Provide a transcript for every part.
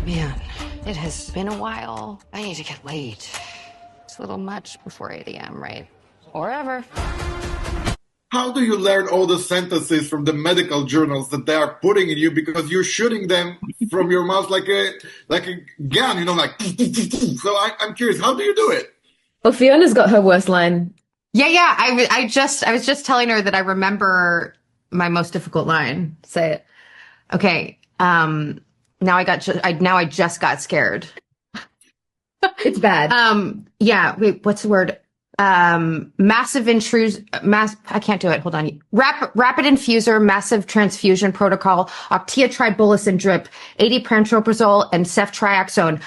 Man, it has been a while. I need to get laid. It's a little much before 8 a.m., right? Or ever. How do you learn all the sentences from the medical journals that they are putting in you, because you're shooting them from your mouth like a gun, like. So I'm curious, how do you do it? Well, Fiona's got her worst line. Yeah. I was just telling her that I remember my most difficult line. Say it. Okay. Now I just got scared. It's bad. Yeah. Wait, what's the word? Massive intrusion, I can't do it. Hold on. Rapid infuser, massive transfusion protocol, octiatribolus and drip, 80 pantoprazole and ceftriaxone.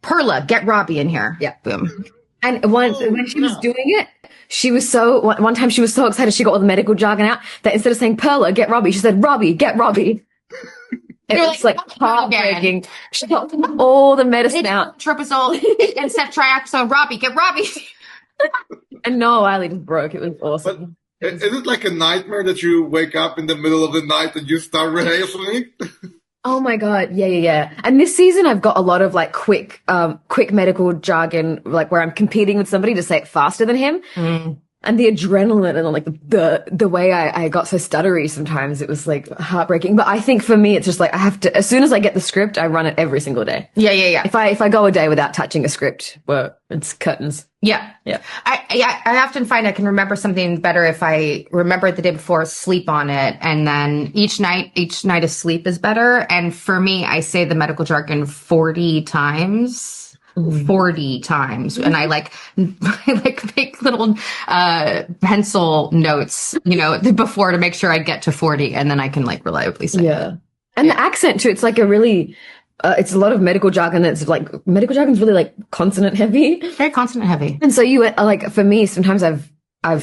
Perla, get Robbie in here. Yeah. Boom. And when she was doing it, one time she was so excited she got all the medical jargon out that instead of saying Perla, get Robbie, she said Robbie, get Robbie. It was like heartbreaking. She got all the medicine out. Tropazole and ceftriaxone. Robbie, get Robbie. And no, eyelid just broke. It was awesome. But is it like a nightmare that you wake up in the middle of the night and you start rehearsing? Oh my God. Yeah. And this season I've got a lot of like quick medical jargon, like where I'm competing with somebody to say it faster than him. Mm. And the adrenaline and like the way I got so stuttery sometimes, it was like heartbreaking. But I think for me, it's just like I have to, as soon as I get the script, I run it every single day. Yeah. If I go a day without touching a script, well, it's curtains. Yeah. I often find I can remember something better if I remember it the day before, sleep on it, and then each night of sleep is better. And for me, I say the medical jargon 40 times. 40 times. And I make little pencil notes, before to make sure I get to 40, and then I can like reliably say it. And the accent too, it's like a really it's a lot of medical jargon that's like medical jargon's really like consonant heavy. Very consonant heavy. And so you like for me, sometimes I've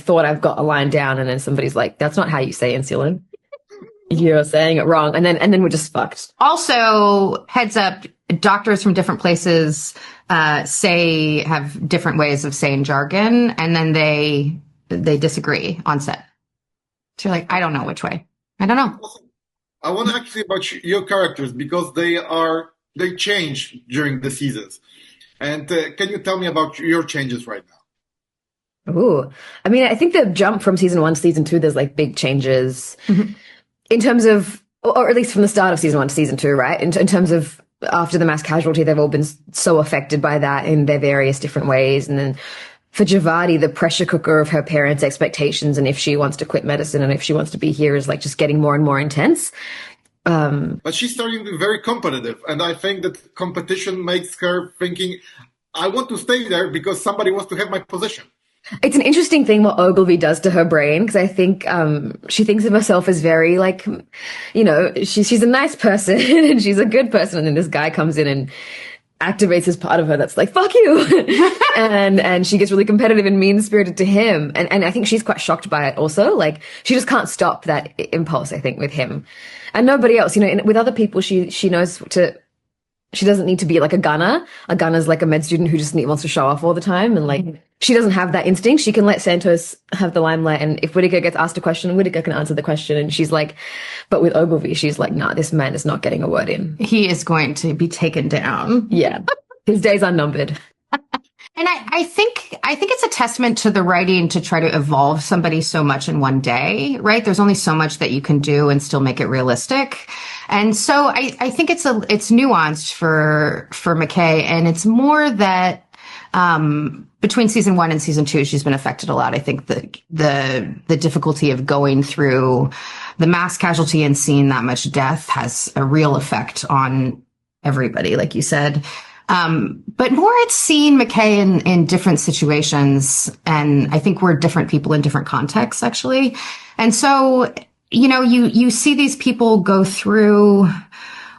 thought I've got a line down and then somebody's like, that's not how you say insulin. You're saying it wrong. And then we're just fucked. Also, heads up, doctors from different places have different ways of saying jargon, and then they disagree on set. So you're like, I don't know which way. I don't know. I want to ask you about your characters, because they change during the seasons. And can you tell me about your changes right now? Ooh, I mean, I think the jump from season 1 to season 2, there's like big changes in terms of, or at least from the start of season 1 to season 2, right? In terms of after the mass casualty, they've all been so affected by that in their various different ways. And then for Javadi, the pressure cooker of her parents' expectations and if she wants to quit medicine and if she wants to be here is like just getting more and more intense. But she's starting to be very competitive. And I think that competition makes her thinking, I want to stay there because somebody wants to have my position. It's an interesting thing what Ogilvy does to her brain, because I think she thinks of herself as very like, she's a nice person and she's a good person, and then this guy comes in and activates this part of her that's like, fuck you. and she gets really competitive and mean-spirited to him. And I think she's quite shocked by it also. Like, she just can't stop that impulse, I think, with him. And nobody else, with other people, she knows she doesn't need to be like a gunner. A gunner's like a med student who just wants to show off all the time. And like, she doesn't have that instinct. She can let Santos have the limelight. And if Whittaker gets asked a question, Whittaker can answer the question. And she's like, but with Ogilvy, she's like, nah, this man is not getting a word in. He is going to be taken down. Yeah. His days are numbered. And I think it's a testament to the writing to try to evolve somebody so much in one day, right? There's only so much that you can do and still make it realistic. And so I think it's nuanced for McKay, and it's more that between season 1 and season 2, she's been affected a lot. I think the difficulty of going through the mass casualty and seeing that much death has a real effect on everybody, like you said. But more it's seeing McKay in different situations. And I think we're different people in different contexts, actually. And so, you see these people go through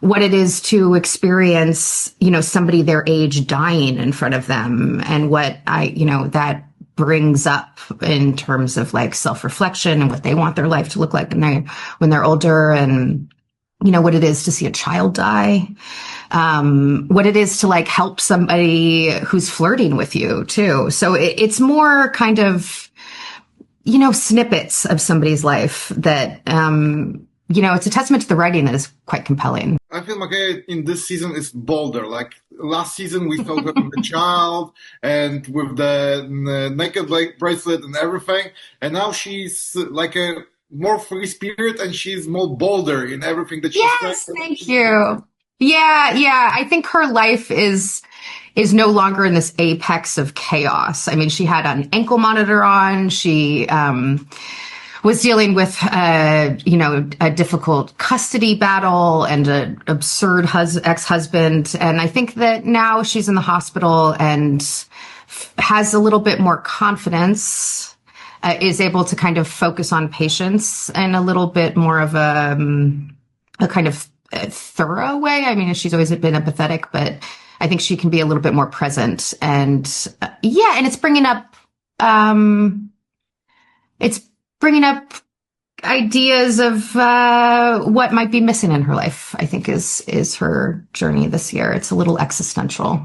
what it is to experience, somebody their age dying in front of them, and what that brings up in terms of like self-reflection and what they want their life to look like when they're older, and what it is to see a child die, what it is to like help somebody who's flirting with you too. So it's more kind of, snippets of somebody's life that, it's a testament to the writing that is quite compelling. I feel like in this season is bolder. Like last season, we saw her with the child and with the naked bracelet and everything, and now she's like a more free spirit and she's more bolder in everything that she Yes, says. thank you. Yeah. I think her life is no longer in this apex of chaos. I mean, she had an ankle monitor on. She was dealing with, a difficult custody battle and an absurd ex-husband. And I think that now she's in the hospital and has a little bit more confidence, is able to kind of focus on patients in a little bit more of a kind of thorough way. I mean, she's always been empathetic, but I think she can be a little bit more present. And and it's bringing up, ideas of what might be missing in her life, I think is her journey this year. It's a little existential.